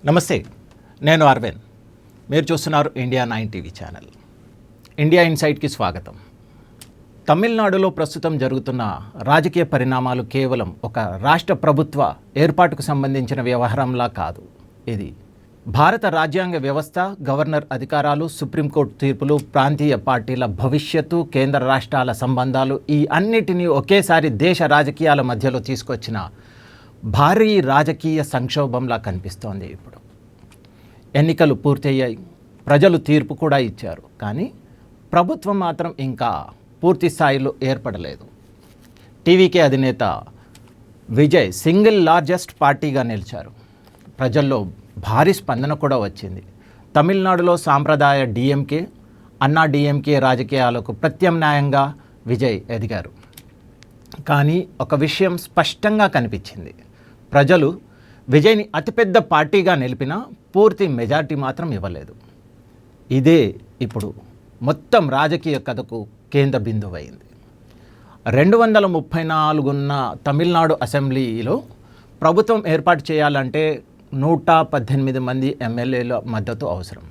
నమస్తే, నేను అరవింద్. మీరు చూస్తున్నారు ఇండియా 9 టీవీ ఛానల్. ఇండియా ఇన్సైట్కి స్వాగతం. తమిళనాడులో ప్రస్తుతం జరుగుతున్న రాజకీయ పరిణామాలు కేవలం ఒక రాష్ట్ర ప్రభుత్వ ఏర్పాటుకు సంబంధించిన వ్యవహారంలా కాదు. ఇది భారత రాజ్యాంగ వ్యవస్థ, గవర్నర్ అధికారాలు, సుప్రీంకోర్టు తీర్పులు, ప్రాంతీయ పార్టీల భవిష్యత్తు, కేంద్ర రాష్ట్రాల సంబంధాలు, ఈ అన్నిటినీ ఒకేసారి దేశ రాజకీయాల మధ్యలో తీసుకొచ్చిన భారీ రాజకీయ సంక్షోభంలా కనిపిస్తోంది. ఇప్పుడు ఎన్నికలు పూర్తయ్యాయి, ప్రజలు తీర్పు కూడా ఇచ్చారు, కానీ ప్రభుత్వం మాత్రం ఇంకా పూర్తి స్థాయిలో ఏర్పడలేదు. టీవీకే అధినేత విజయ్ సింగిల్ లార్జెస్ట్ పార్టీగా నిలిచారు. ప్రజల్లో భారీ స్పందన కూడా వచ్చింది. తమిళనాడులో సాంప్రదాయ డిఎంకే, అన్నా డిఎంకే రాజకీయాలకు ప్రత్యామ్నాయంగా విజయ్ ఎదిగారు. కానీ ఒక విషయం స్పష్టంగా కనిపించింది. ప్రజలు విజయ్ని అతిపెద్ద పార్టీగా నిలిపినా పూర్తి మెజార్టీ మాత్రం ఇవ్వలేదు. ఇదే ఇప్పుడు మొత్తం రాజకీయ కథకు కేంద్ర బిందువైంది. 234 ఉన్న తమిళనాడు అసెంబ్లీలో ప్రభుత్వం ఏర్పాటు చేయాలంటే 118 మంది ఎమ్మెల్యేల మద్దతు అవసరం.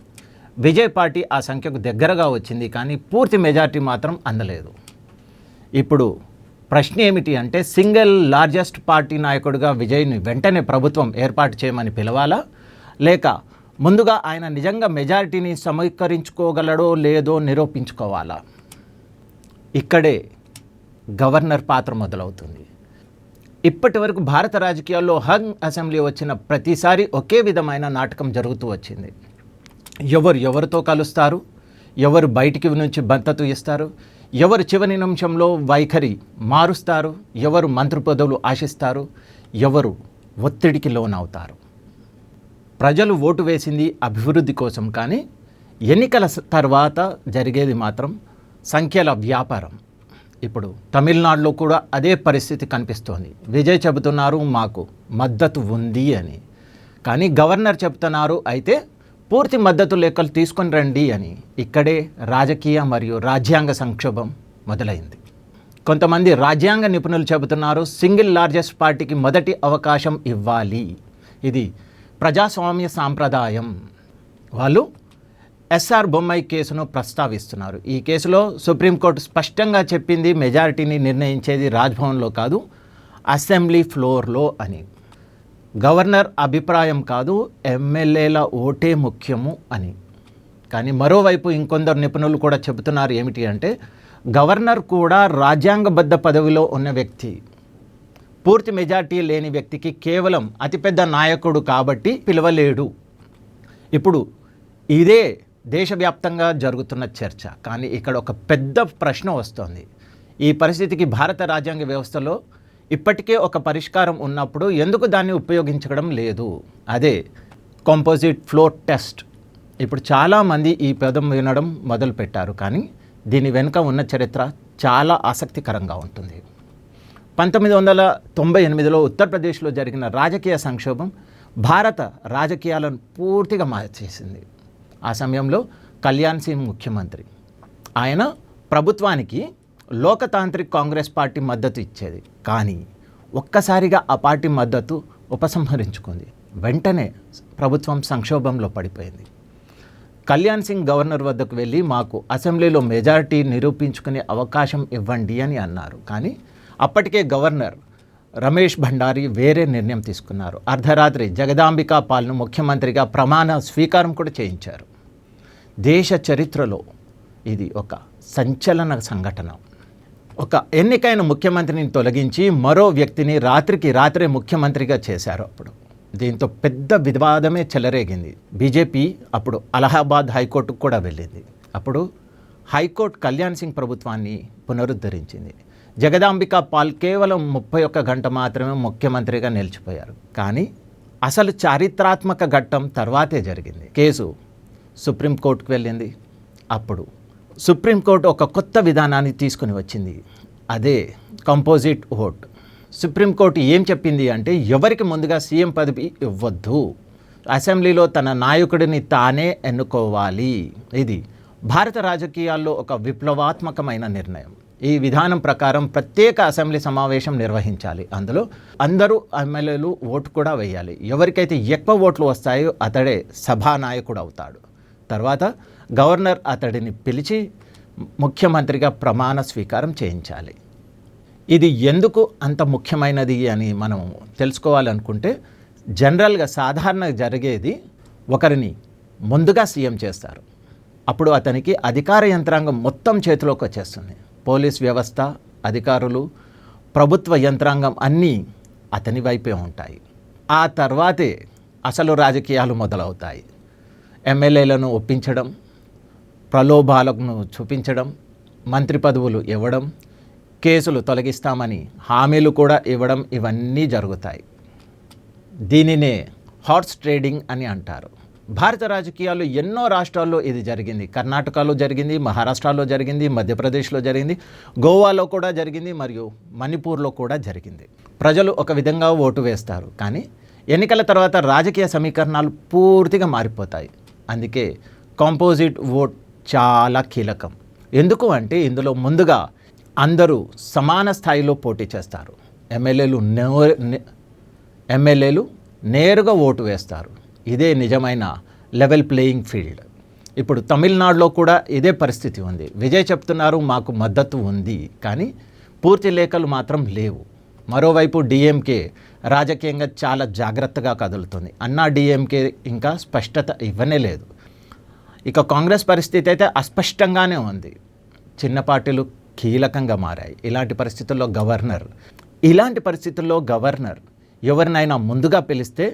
విజయ్ పార్టీ ఆ సంఖ్యకు దగ్గరగా వచ్చింది, కానీ పూర్తి మెజార్టీ మాత్రం అందలేదు. ఇప్పుడు ప్రశ్న ఏమిటి అంటే, సింగిల్ లార్జెస్ట్ పార్టీ నాయకుడిగా విజయ్ని వెంటనే ప్రభుత్వం ఏర్పాటు చేయమని పిలవాలా, లేక ముందుగా ఆయన నిజంగా మెజారిటీని సమీకరించుకోగలడో లేదో నిరూపించుకోవాలా? ఇక్కడే గవర్నర్ పాత్ర మొదలవుతుంది. ఇప్పటి వరకు భారత రాజకీయాల్లో హంగ్ అసెంబ్లీ వచ్చిన ప్రతిసారి ఒకే విధమైన నాటకం జరుగుతూ వచ్చింది. ఎవరితో కలుస్తారు, ఎవరు బయటికి నుంచి మద్దతు ఇస్తారు, ఎవరు చివరి నిమిషంలో వైఖరి మారుస్తారు, ఎవరు మంత్రి పదవులు ఆశిస్తారు, ఎవరు ఒత్తిడికి లోనవుతారు. ప్రజలు ఓటు వేసింది అభివృద్ధి కోసం, కానీ ఎన్నికల తర్వాత జరిగేది మాత్రం సంఖ్యల వ్యాపారం. ఇప్పుడు తమిళనాడులో కూడా అదే పరిస్థితి కనిపిస్తోంది. విజయ్ చెబుతున్నారు మాకు మద్దతు ఉంది అని, కానీ గవర్నర్ చెబుతున్నారు అయితే పూర్తి మద్దతు లెక్కలు తీసుకొని రండి అని. ఇక్కడే రాజకీయ మరియు రాజ్యాంగ సంక్షోభం మొదలైంది. కొంతమంది రాజ్యాంగ నిపుణులు చెబుతున్నారు సింగిల్ లార్జెస్ట్ పార్టీకి మొదటి అవకాశం ఇవ్వాలి, ఇది ప్రజాస్వామ్య సాంప్రదాయం. వాళ్ళు ఎస్ఆర్ బొమ్మాయి కేసును ప్రస్తావిస్తున్నారు. ఈ కేసులో సుప్రీంకోర్టు స్పష్టంగా చెప్పింది మెజారిటీని నిర్ణయించేది రాజ్భవన్లో కాదు, అసెంబ్లీ ఫ్లోర్లో అని. గవర్నర్ అభిప్రాయం కాదు, ఎమ్మెల్యేల ఓటే ముఖ్యము అని. కానీ మరోవైపు ఇంకొందరు నిపుణులు కూడా చెబుతున్నారు ఏమిటి అంటే, గవర్నర్ కూడా రాజ్యాంగబద్ధ పదవిలో ఉన్న వ్యక్తి. పూర్తి మెజార్టీ లేని వ్యక్తికి కేవలం అతిపెద్ద నాయకుడు కాబట్టి పిలవలేడు. ఇప్పుడు ఇదే దేశవ్యాప్తంగా జరుగుతున్న చర్చ. కానీ ఇక్కడ ఒక పెద్ద ప్రశ్న వస్తోంది. ఈ పరిస్థితికి భారత రాజ్యాంగ వ్యవస్థలో ఇప్పటికే ఒక పరిష్కారం ఉన్నప్పుడు ఎందుకు దాన్ని ఉపయోగించడం లేదు? అదే కాంపోజిట్ ఫ్లోర్ టెస్ట్. ఇప్పుడు చాలామంది ఈ పదం వినడం మొదలుపెట్టారు, కానీ దీని వెనుక ఉన్న చరిత్ర చాలా ఆసక్తికరంగా ఉంటుంది. 1998లో ఉత్తరప్రదేశ్లో జరిగిన రాజకీయ సంక్షోభం భారత రాజకీయాలను పూర్తిగా మార్చేసింది. ఆ సమయంలో కళ్యాణ్ సింగ్ ముఖ్యమంత్రి. ఆయన ప్రభుత్వానికి లోకతాంత్రిక్ కాంగ్రెస్ పార్టీ మద్దతు ఇచ్చేది, కానీ ఒక్కసారిగా ఆ పార్టీ మద్దతు ఉపసంహరించుకుంది. వెంటనే ప్రభుత్వం సంక్షోభంలో పడిపోయింది. కళ్యాణ్ సింగ్ గవర్నర్ వద్దకు వెళ్ళి మాకు అసెంబ్లీలో మెజారిటీ నిరూపించుకునే అవకాశం ఇవ్వండి అని అన్నారు. కానీ అప్పటికే గవర్నర్ రమేష్ భండారీ వేరే నిర్ణయం తీసుకున్నారు. అర్ధరాత్రి జగదాంబికా పాల్ను ముఖ్యమంత్రిగా ప్రమాణ స్వీకారం కూడా చేయించారు. దేశ చరిత్రలో ఇది ఒక సంచలన సంఘటన. ఒక ఎన్నికైన ముఖ్యమంత్రిని తొలగించి మరో వ్యక్తిని రాత్రికి రాత్రే ముఖ్యమంత్రిగా చేశారు. అప్పుడు దీంతో పెద్ద వివాదమే చెలరేగింది. బీజేపీ అప్పుడు అలహాబాద్ హైకోర్టుకు కూడా వెళ్ళింది. అప్పుడు హైకోర్టు కళ్యాణ్ సింగ్ ప్రభుత్వాన్ని పునరుద్ధరించింది. జగదాంబికా పాల్ కేవలం 31 గంట మాత్రమే ముఖ్యమంత్రిగా నిలిచిపోయారు. కానీ అసలు చారిత్రాత్మక ఘట్టం తర్వాతే జరిగింది. కేసు సుప్రీంకోర్టుకు వెళ్ళింది. అప్పుడు సుప్రీంకోర్టు ఒక కొత్త విధానాన్ని తీసుకుని వచ్చింది. అదే కంపోజిట్ ఓట్. సుప్రీంకోర్టు ఏం చెప్పింది అంటే, ఎవరికి ముందుగా సీఎం పదవి ఇవ్వద్దు, అసెంబ్లీలో తన నాయకుడిని తానే ఎన్నుకోవాలి. ఇది భారత రాజకీయాల్లో ఒక విప్లవాత్మకమైన నిర్ణయం. ఈ విధానం ప్రకారం ప్రత్యేక అసెంబ్లీ సమావేశం నిర్వహించాలి. అందులో అందరూ ఎమ్మెల్యేలు ఓటు కూడా వేయాలి. ఎవరికైతే ఎక్కువ ఓట్లు వస్తాయో అతడే సభానాయకుడు అవుతాడు. తర్వాత గవర్నర్ అతడిని పిలిచి ముఖ్యమంత్రిగా ప్రమాణ స్వీకారం చేయించాలి. ఇది ఎందుకు అంత ముఖ్యమైనది అని మనం తెలుసుకోవాలనుకుంటే, జనరల్గా సాధారణంగా జరిగేది ఒకరిని ముందుగా సీఎం చేస్తారు. అప్పుడు అతనికి అధికార యంత్రాంగం మొత్తం చేతిలోకి వచ్చేస్తుంది. పోలీస్ వ్యవస్థ, అధికారులు, ప్రభుత్వ యంత్రాంగం అన్నీ అతని వైపే ఉంటాయి. ఆ తర్వాతే అసలు రాజకీయాలు మొదలవుతాయి. ఎమ్మెల్యేలను ఒప్పించడం, ప్రలోభాలను చూపించడం, మంత్రి పదవులు ఇవ్వడం, కేసులు తొలగిస్తామని హామీలు కూడా ఇవ్వడం, ఇవన్నీ జరుగుతాయి. దీనినే హార్స్ ట్రేడింగ్ అని అంటారు. భారత రాజకీయాల్లో ఎన్నో రాష్ట్రాల్లో ఇది జరిగింది. కర్ణాటకలో జరిగింది, మహారాష్ట్రలో జరిగింది, మధ్యప్రదేశ్లో జరిగింది, గోవాలో కూడా జరిగింది, మరియు మణిపూర్లో కూడా జరిగింది. ప్రజలు ఒక విధంగా ఓటు వేస్తారు, కానీ ఎన్నికల తర్వాత రాజకీయ సమీకరణాలు పూర్తిగా మారిపోతాయి. అందుకే కాంపోజిట్ ఓట్ చాలా కీలకం. ఎందుకు అంటే ఇందులో ముందుగా అందరూ సమాన స్థాయిలో పోటీ చేస్తారు. ఎమ్మెల్యేలు నేరుగా ఓటు వేస్తారు. ఇదే నిజమైన లెవెల్ ప్లేయింగ్ ఫీల్డ్. ఇప్పుడు తమిళనాడులో కూడా ఇదే పరిస్థితి ఉంది. విజయ్ చెప్తున్నారు మాకు మద్దతు ఉంది, కానీ పూర్తి లేఖలు మాత్రం లేవు. మరోవైపు డిఎంకే రాజకీయంగా చాలా జాగ్రత్తగా కదులుతుంది. అన్నా డిఎంకే ఇంకా స్పష్టత ఇవ్వనే లేదు. ఇక కాంగ్రెస్ పరిస్థితి అయితే అస్పష్టంగానే ఉంది. చిన్న పార్టీలు కీలకంగా మారాయి. ఇలాంటి పరిస్థితుల్లో గవర్నర్ ఎవరినైనా ముందుగా పిలిస్తే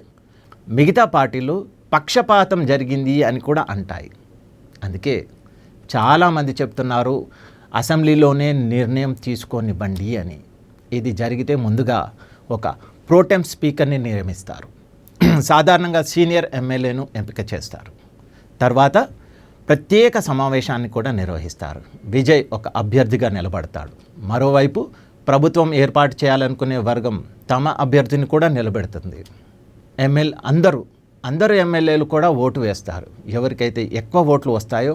మిగతా పార్టీలు పక్షపాతం జరిగింది అని కూడా అంటాయి. అందుకే చాలామంది చెప్తున్నారు అసెంబ్లీలోనే నిర్ణయం తీసుకోనివ్వండి అని. ఇది జరిగితే ముందుగా ఒక ప్రోటెం స్పీకర్ని నియమిస్తారు. సాధారణంగా సీనియర్ ఎమ్మెల్యేను ఎంపిక చేస్తారు. తర్వాత ప్రత్యేక సమావేశాన్ని కూడా నిర్వహిస్తారు. విజయ్ ఒక అభ్యర్థిగా నిలబడతాడు. మరోవైపు ప్రభుత్వం ఏర్పాటు చేయాలనుకునే వర్గం తమ అభ్యర్థిని కూడా నిలబెడుతుంది. అందరూ ఎమ్మెల్యేలు కూడా ఓటు వేస్తారు. ఎవరికైతే ఎక్కువ ఓట్లు వస్తాయో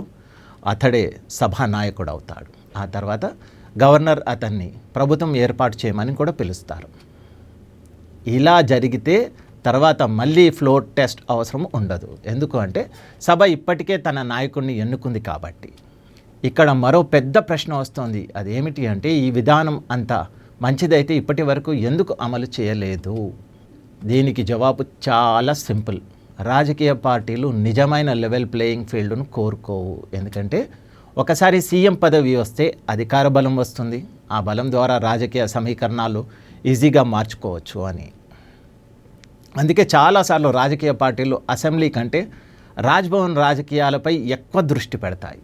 అతడే సభానాయకుడు అవుతాడు. ఆ తర్వాత గవర్నర్ అతన్ని ప్రభుత్వం ఏర్పాటు చేయమని కూడా పిలుస్తారు. ఇలా జరిగితే తర్వాత మళ్ళీ ఫ్లోర్ టెస్ట్ అవసరం ఉండదు. ఎందుకు అంటే సభ ఇప్పటికే తన నాయకుడిని ఎన్నుకుంది కాబట్టి. ఇక్కడ మరో పెద్ద ప్రశ్న వస్తుంది. అదేమిటి అంటే ఈ విధానం అంత మంచిదైతే ఇప్పటి వరకు ఎందుకు అమలు చేయలేదు? దీనికి జవాబు చాలా సింపుల్. రాజకీయ పార్టీలు నిజమైన లెవెల్ ప్లేయింగ్ ఫీల్డ్ను కోరుకోవు. ఎందుకంటే ఒకసారి సీఎం పదవి వస్తే అధికార బలం వస్తుంది. ఆ బలం ద్వారా రాజకీయ సమీకరణాలు ఈజీగా మార్చుకోవచ్చు అని. అందుకే చాలాసార్లు రాజకీయ పార్టీలు అసెంబ్లీ కంటే రాజ్భవన్ రాజకీయాలపై ఎక్కువ దృష్టి పెడతాయి.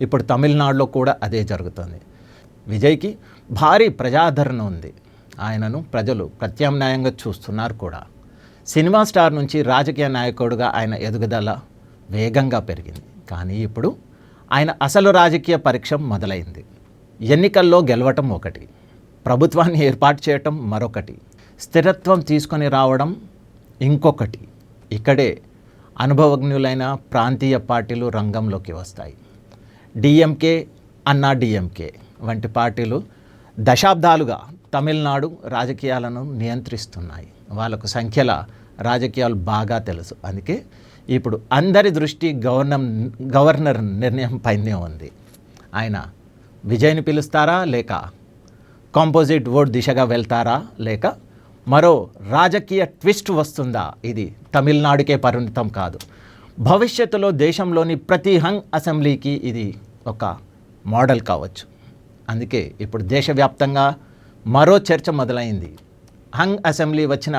ఇప్పుడు తమిళనాడులో కూడా అదే జరుగుతుంది. విజయ్కి భారీ ప్రజాదరణ ఉంది. ఆయనను ప్రజలు ప్రత్యామ్నాయంగా చూస్తున్నారు కూడా. సినిమా స్టార్ నుంచి రాజకీయ నాయకుడిగా ఆయన ఎదుగుదల వేగంగా పెరిగింది. కానీ ఇప్పుడు ఆయన అసలు రాజకీయ పరీక్ష మొదలైంది. ఎన్నికల్లో గెలవటం ఒకటి, ప్రభుత్వాన్ని ఏర్పాటు చేయటం మరొకటి, స్థిరత్వం తీసుకొని రావడం ఇంకొకటి. ఇక్కడే అనుభవజ్ఞులైన ప్రాంతీయ పార్టీలు రంగంలోకి వస్తాయి. డిఎంకే, అన్నా డిఎంకే వంటి పార్టీలు దశాబ్దాలుగా తమిళనాడు రాజకీయాలను నియంత్రిస్తున్నాయి. వాళ్ళకు సంఖ్యల రాజకీయాలు బాగా తెలుసు. అందుకే ఇప్పుడు అందరి దృష్టి గవర్నర్ నిర్ణయం పైనే ఉంది. ఆయన విజయ్ని పిలుస్తారా, లేక కాంపోజిట్ ఓట్ దిశగా వెళ్తారా, లేక మరో రాజకీయ ట్విస్ట్ వస్తుందా? ఇది తమిళనాడుకే పరిమితం కాదు. భవిష్యత్తులో దేశంలోని ప్రతి హంగ్ అసెంబ్లీకి ఇది ఒక మోడల్ కావచ్చు. అందుకే ఇప్పుడు దేశవ్యాప్తంగా మరో చర్చ మొదలైంది. హంగ్ అసెంబ్లీ వచ్చిన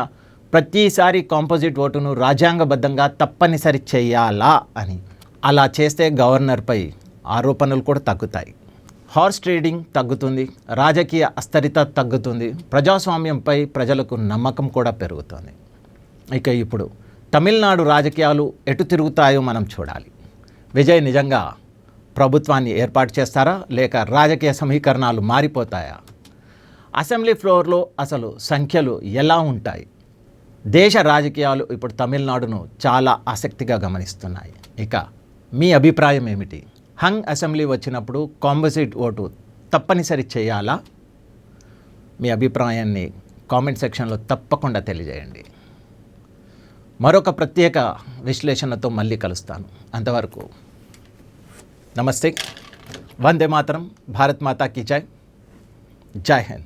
ప్రతిసారి కాంపోజిట్ ఓటును రాజ్యాంగబద్ధంగా తప్పనిసరి చేయాలా అని. అలా చేస్తే గవర్నర్పై ఆరోపణలు కూడా తగ్గుతాయి, హార్స్ ట్రేడింగ్ తగ్గుతుంది, రాజకీయ అస్థిరత తగ్గుతుంది, ప్రజాస్వామ్యంపై ప్రజలకు నమ్మకం కూడా పెరుగుతుంది. ఇక ఇప్పుడు తమిళనాడు రాజకీయాలు ఎటు తిరుగుతాయో మనం చూడాలి. విజయ్ నిజంగా ప్రభుత్వాన్ని ఏర్పాటు చేస్తారా, లేక రాజకీయ సమీకరణాలు మారిపోతాయా? అసెంబ్లీ ఫ్లోర్లో అసలు సంఖ్యలు ఎలా ఉంటాయి? దేశ రాజకీయాలు ఇప్పుడు తమిళనాడును చాలా ఆసక్తిగా గమనిస్తున్నాయి. ఇక మీ అభిప్రాయం ఏమిటి? హంగ్ అసెంబ్లీ వచ్చినప్పుడు కాంపోజిట్ ఓటు తప్పనిసరి చేయాలా? మీ అభిప్రాయాన్ని కామెంట్ సెక్షన్లో తప్పకుండా తెలియజేయండి. మరొక ప్రత్యేక విశ్లేషణతో మళ్ళీ కలుస్తాను. అంతవరకు నమస్తే. వందే మాతరం. భారత్ మాతా కీ జై. జై హింద్.